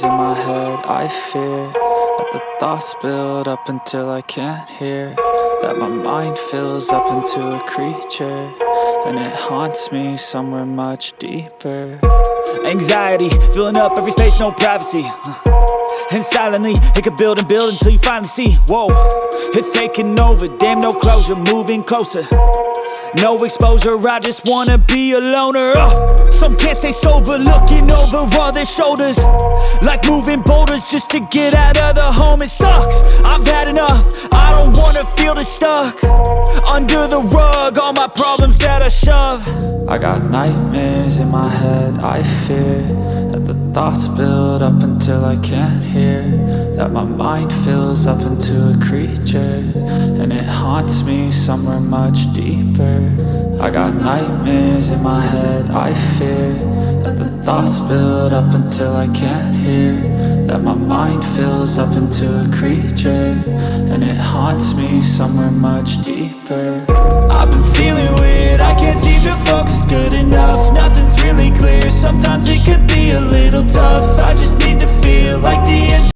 nightmares in my head. I fear that the thoughts build up until I can't hear, that my mind fills up into a creature, and it haunts me somewhere much deeper. Anxiety, filling up every space, no privacy. And silently, it could build and build until you finally see, whoa, it's taking over, damn, no closure, moving closer. No exposure, I just wanna be a loner. Some can't stay sober, looking over all their shoulders, like moving boulders just to get out of the home. It sucks, I've had enough, I don't wanna feel the stuck under the rug, all my problems that I shove. I got nightmares in my head. I fear that the thoughts build up until I can't hear, that my mind fills up into a creature, and it haunts me somewhere much deeper. I got nightmares in my head. I fear that the thoughts build up until I can't hear, that my mind fills up into a creature, and it haunts me somewhere much deeper. I've been feeling weird, I can't seem to focus good enough. Nothing's really clear, sometimes it could be a little tough. I just need to feel like the end's